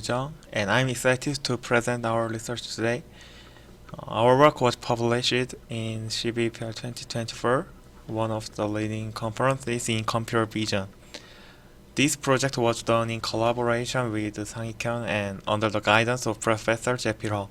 And I'm excited to present our research today. Our work was published in CVPR 2024, one of the leading conferences in computer vision. This project was done in collaboration with 성균관대학교 and under the guidance of Professor Jepiho.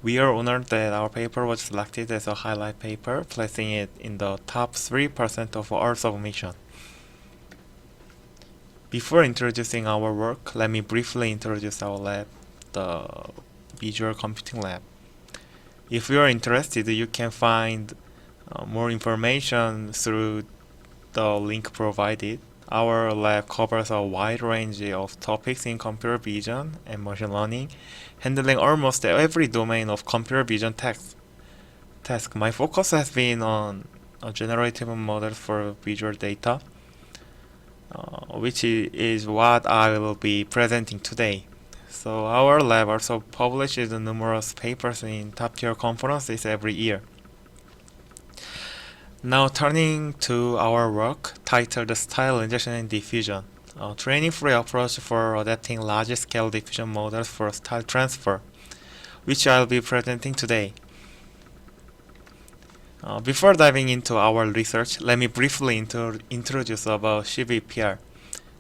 We are honored that our paper was selected as a highlight paper, placing it in the top 3% of our submission. Before introducing our work, let me briefly introduce our lab, the Visual Computing Lab. If you are interested, you can find more information through the link provided. Our lab covers a wide range of topics in computer vision and machine learning, handling almost every domain of computer vision task. My focus has been on generative models for visual data, which is what I will be presenting today. So our lab also publishes numerous papers in top-tier conferences every year. Now turning to our work titled Style Injection and Diffusion, a training-free approach for adapting large-scale diffusion models for style transfer, which I'll be presenting today. Before diving into our research, let me briefly introduce about CVPR,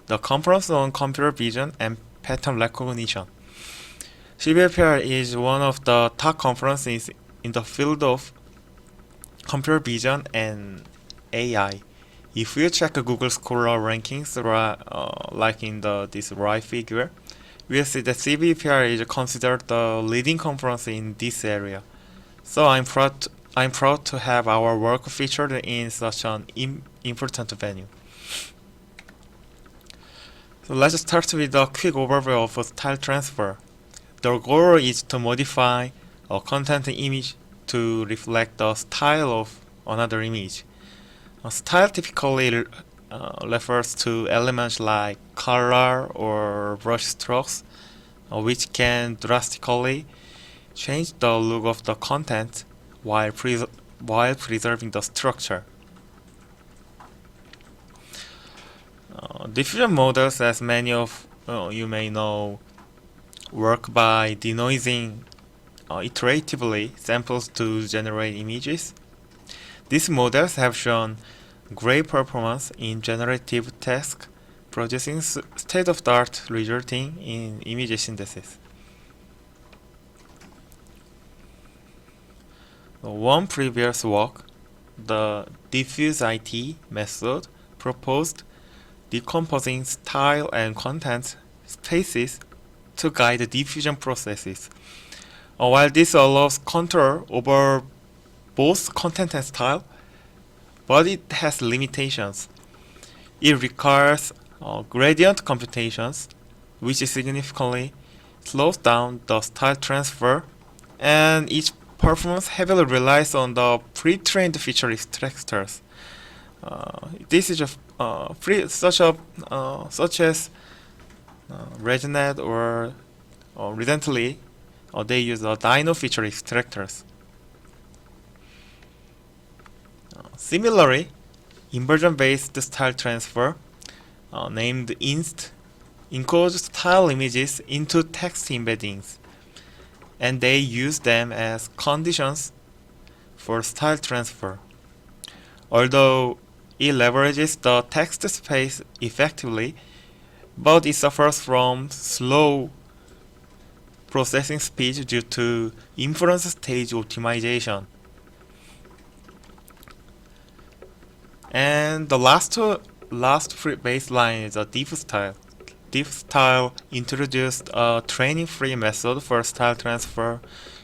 the Conference on Computer Vision and Pattern Recognition. CVPR is one of the top conferences in the field of computer vision and AI. If you check Google Scholar rankings, like in this right figure, we'll see that CVPR is considered the leading conference in this area. So I'm proud to have our work featured in such an important venue. So let's start with a quick overview of style transfer. The goal is to modify a content image to reflect the style of another image. A style typically refers to elements like color or brush strokes, which can drastically change the look of the content while preserving the structure. Diffusion models, as many of you may know, work by denoising iteratively samples to generate images. These models have shown great performance in generative tasks, producing state-of-the-art resulting in image synthesis. One previous work, the Diffusion method, proposed decomposing style and content spaces to guide the diffusion processes. While this allows control over both content and style, but it has limitations. It requires gradient computations, which significantly slows down the style transfer, and its performance heavily relies on the pre-trained feature extractors. This is such as ResNet or recently they use Dino feature extractors. Similarly, inversion-based style transfer, named INST, encodes style images into text embeddings, and they use them as conditions for style transfer. Although it leverages the text space effectively, but it suffers from slow processing speed due to inference stage optimization. And the last baseline is a Diffstyle. Diffstyle introduced a training-free method for style transfer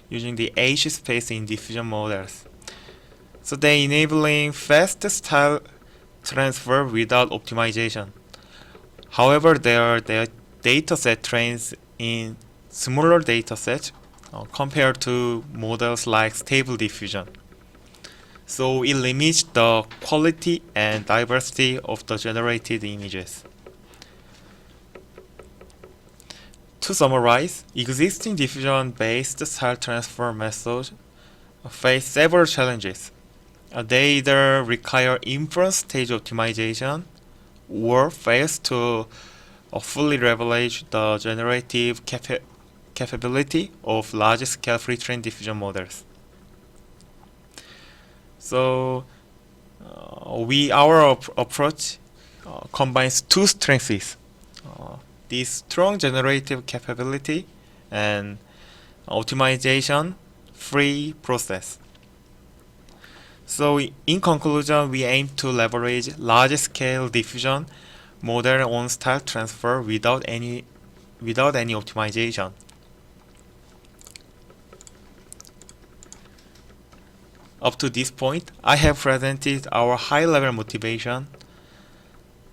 using the H space in diffusion models. So they enabling fast style transfer without optimization. However, their dataset trains in smaller datasets compared to models like Stable Diffusion. So it limits the quality and diversity of the generated images. To summarize, existing diffusion-based style transfer methods face several challenges. They either require inference stage optimization or fails to fully leverage the generative capability of large-scale pre-trained diffusion models. So our approach combines two strengths: this strong generative capability and optimization-free process. So in conclusion, we aim to leverage large-scale diffusion model on style transfer without any optimization. Up to this point, I have presented our high-level motivation.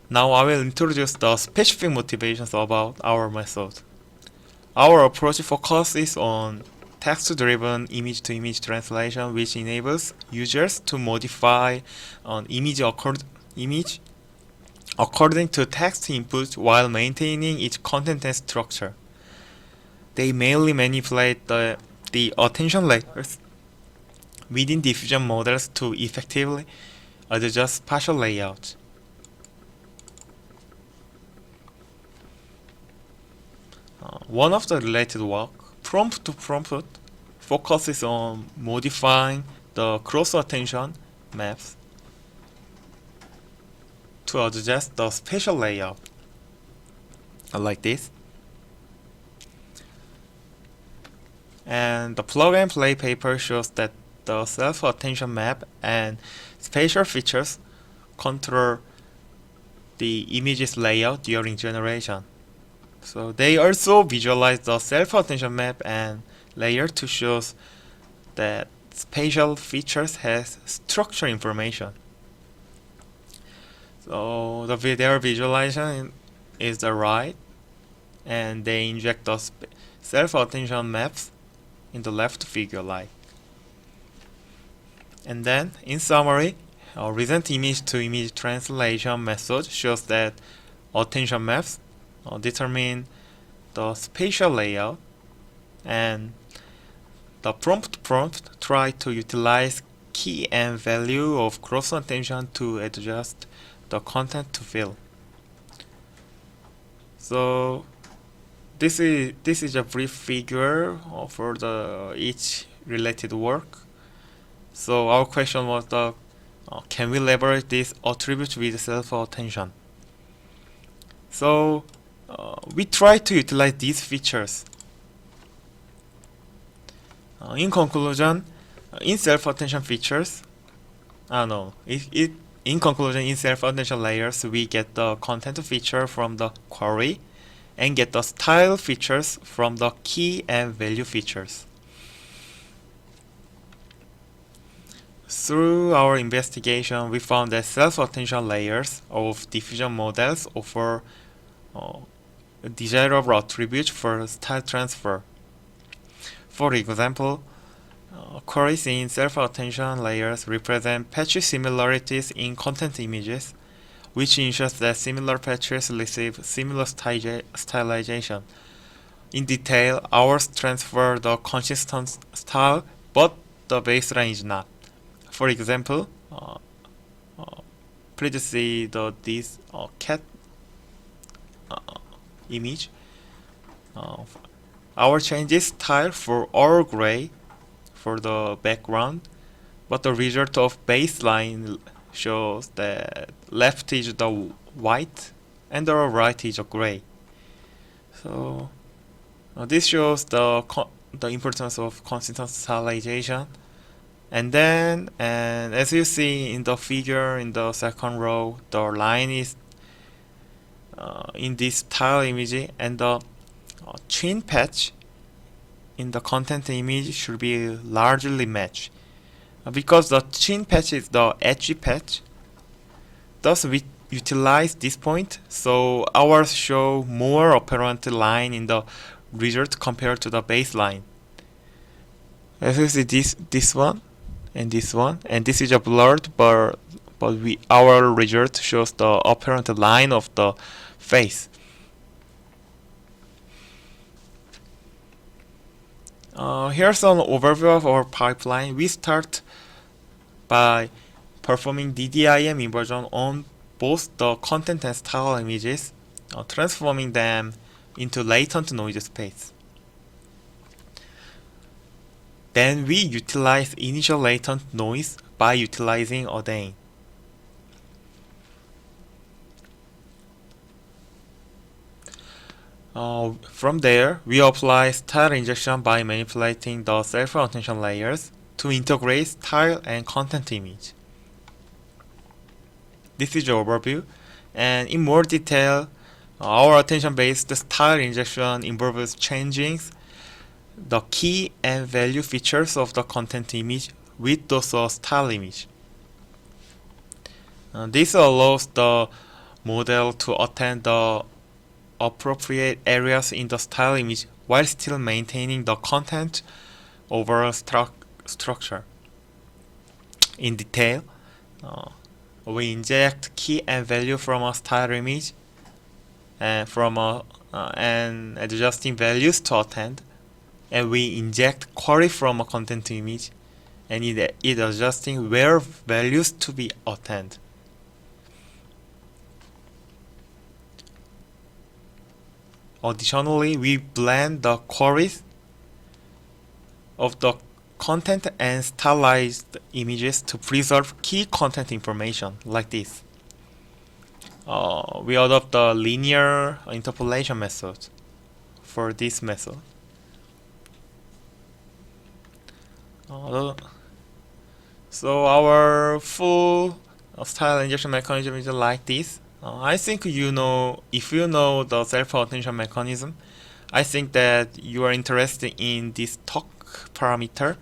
Now I will introduce the specific motivations about our method. Our approach focuses on text-driven image-to-image translation, which enables users to modify an image according to text input while maintaining its content and structure. They mainly manipulate the attention layers within diffusion models to effectively adjust spatial layouts. One of the related work, prompt to prompt, focuses on modifying the cross attention maps to adjust the spatial layout, like this. And the plug and play paper shows that the self-attention map and spatial features control the image's layout during generation. So they also visualize the self-attention map and layer to show that spatial features has structure information. So their visualization is the right, and they inject the self-attention maps in the left figure like. And then, in summary, our recent image-to-image translation method shows that attention maps determine the spatial layout, and the prompt try to utilize key and value of cross attention to adjust the content to fill. So this is a brief figure for each related work. So our question was can we leverage this attribute with self-attention? So we try to utilize these features. In conclusion, in self-attention features, in conclusion, in self-attention layers, we get the content feature from the query and get the style features from the key and value features. Through our investigation, we found that self-attention layers of diffusion models offer desirable attributes for style transfer. For example, queries in self-attention layers represent patchy similarities in content images, which ensures that similar patches receive similar stylization. In detail, ours transfer the consistent style, but the baseline is not. For example, please see this cat image. Our changes style for all gray for the background, but the result of baseline shows that left is the white and the right is a gray. So this shows the importance of consistent stylization. And as you see in the figure in the second row, the line is in this style image, and the chin patch in the content image should be largely matched. Because the chin patch is the edgy patch, thus we utilize this point, so ours show more apparent line in the result compared to the baseline. As you see this one and this one, and this is a blurred, but our result shows the apparent line of the face. Here's an overview of our pipeline. We start by performing DDIM inversion on both the content and style images. transforming them into latent noise space. Then we utilize initial latent noise by utilizing ordain. From there, we apply style injection by manipulating the self-attention layers to integrate style and content image. This is the overview, and in more detail, our attention-based style injection involves changing the key and value features of the content image with those of style image. This allows the model to attend the appropriate areas in the style image while still maintaining the content overall structure. In detail, we inject key and value from a style image and adjusting values to attend, and we inject query from a content image and it adjusting where values to be attend. Additionally, we blend the queries of the content and stylized images to preserve key content information, like this. We adopt the linear interpolation method for this method. So our full style injection mechanism is like this. I think if you know the self-attention mechanism, I think that you are interested in this talk parameter.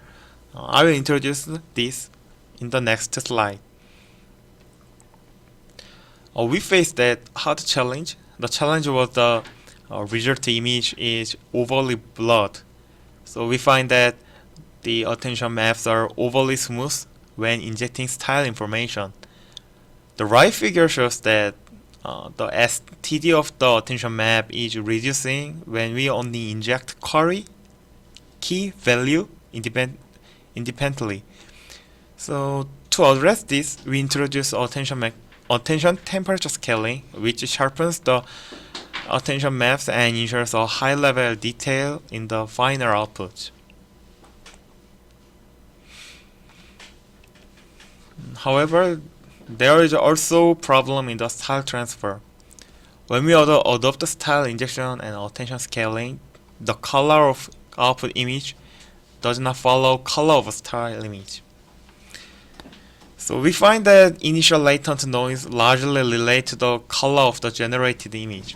I will introduce this in the next slide. We faced that hard challenge. The challenge was the result image is overly blurred. So we find that the attention maps are overly smooth when injecting style information. The right figure shows that the STD of the attention map is reducing when we only inject query, key, value independently. So to address this, we introduce attention temperature scaling, which sharpens the attention maps and ensures a high level of detail in the final output. However, there is also a problem in the style transfer. When we adopt the style injection and attention scaling, the color of output image does not follow color of style image. So we find that initial latent noise largely relates to the color of the generated image.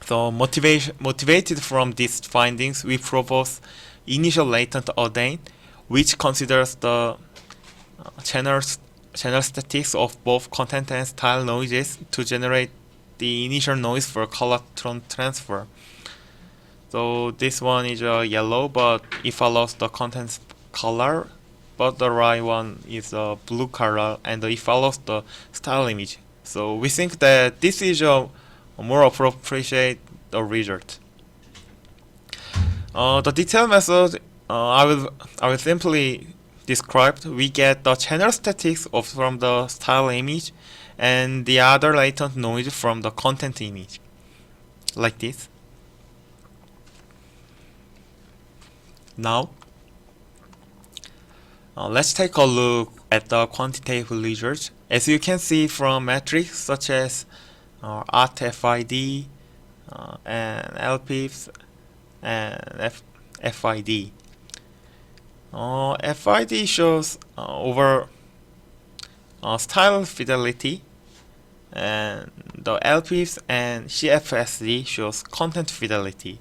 So motivated from these findings, we propose initial latent ordain, which considers the channel statistics of both content and style noises to generate the initial noise for color transfer. So this one is yellow, but it follows the content color, but the right one is a blue color and it follows the style image. So we think that this is a more appropriate result. The detailed method I will simply describe. We get the channel statistics from the style image and the other latent noise from the content image, like this. Now, let's take a look at the quantitative results. As you can see from metrics such as ArtFID and LPIFs and FID. FID shows over style fidelity, and the LPIFs and CFSD shows content fidelity.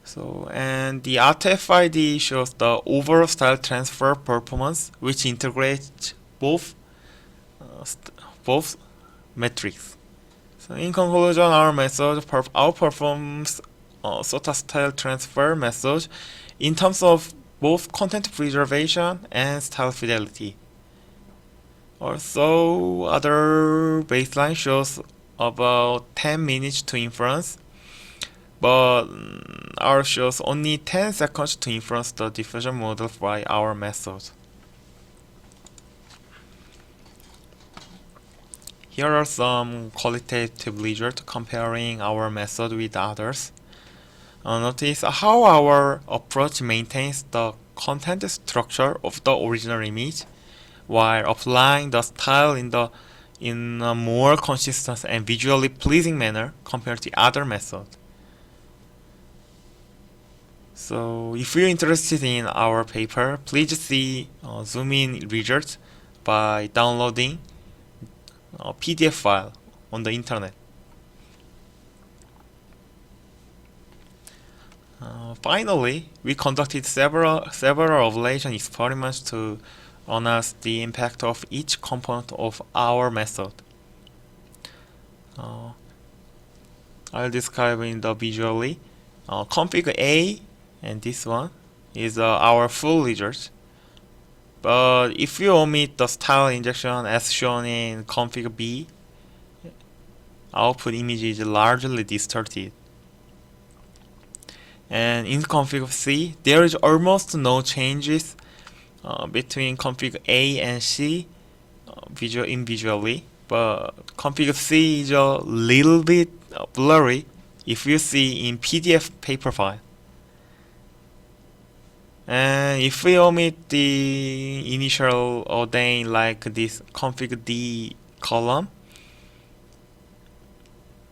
So, and the ArtFID shows the overall style transfer performance, which integrates both metrics. So, in conclusion, our method outperforms SOTA style transfer method in terms of both content preservation and style fidelity. Also, other baseline shows about 10 minutes to inference, but ours shows only 10 seconds to inference the diffusion model by our method. Here are some qualitative results comparing our method with others. Notice how our approach maintains the content structure of the original image while applying the style in a more consistent and visually pleasing manner compared to other methods. So if you're interested in our paper, please see zoom in results by downloading a PDF file on the internet. Finally, we conducted several evaluation experiments to analyze the impact of each component of our method. I'll describe in the visually. Config A and this one is our full result. But if you omit the style injection as shown in config B, output image is largely distorted. And in config C, there is almost no changes between config A and C visually, but config C is a little bit blurry if you see in PDF paper file. And if we omit the initial ordain like this config D column,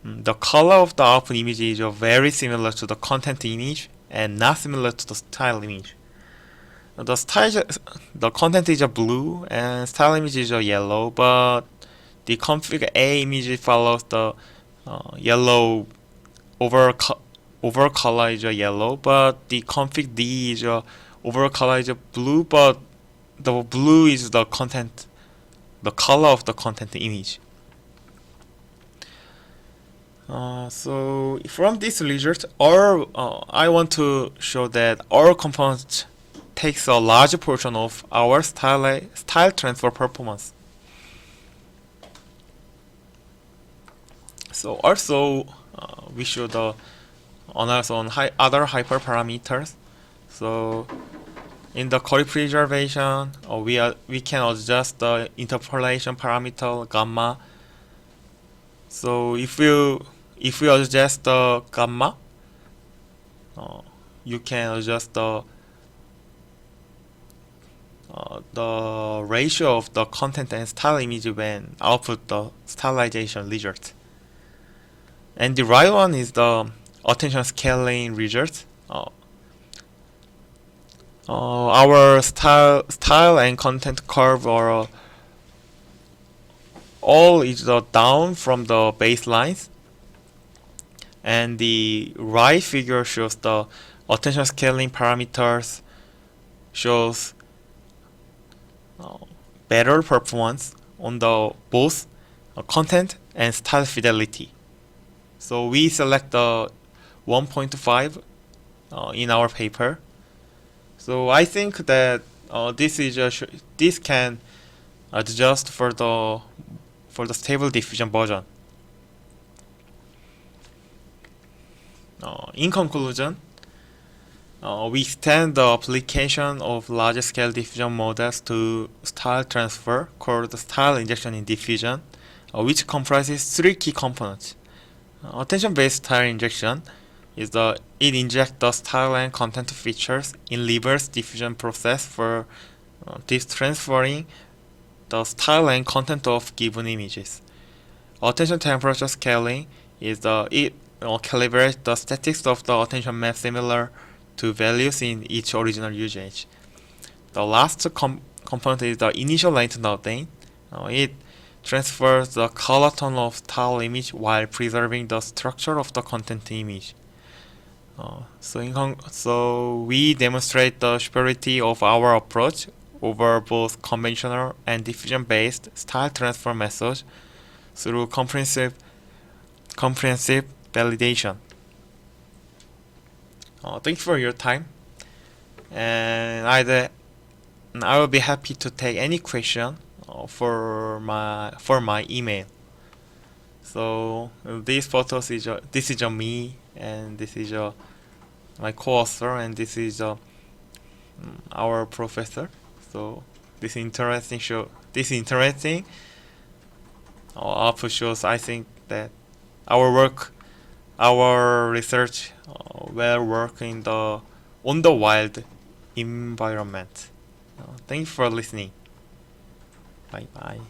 the color of the output image is very similar to the content image and not similar to the style image. The content is blue and style image is yellow, but the config A image follows the yellow overall color is yellow, but the config D is overall color is blue, but the blue is the content, the color of the content image. So from this result, I want to show that our component takes a large portion of our style transfer performance. So also we should analyze on other hyperparameters. So in the query preservation, we can adjust the interpolation parameter gamma. So if you adjust the gamma, you can adjust the ratio of the content and style image when output the stylization result. And the right one is the attention scaling result. Our style and content curve are all is down from the baselines, and the right figure shows the attention scaling parameters shows better performance on the both content and style fidelity. So we select the 1.5 in our paper. So I think that this can adjust for the stable diffusion version. In conclusion, we extend the application of large-scale diffusion models to style transfer called style injection in diffusion, which comprises three key components. Attention-based style injection is it injects the style and content features in reverse diffusion process for transferring the style and content of given images. Attention temperature scaling is it calibrates the statistics of the attention map similar to values in each original usage. The last component is the initial latent ordain. It transfers the color tone of style image while preserving the structure of the content image. So we demonstrate the superiority of our approach over both conventional and diffusion-based style transfer methods through comprehensive validation. Thank you for your time, and I will be happy to take any question for my email. So these photos this is me, and this is my co-author, and this is our professor. So this interesting of shows, I think that our work, our research will work on the wild environment. Thank you for listening. Bye bye.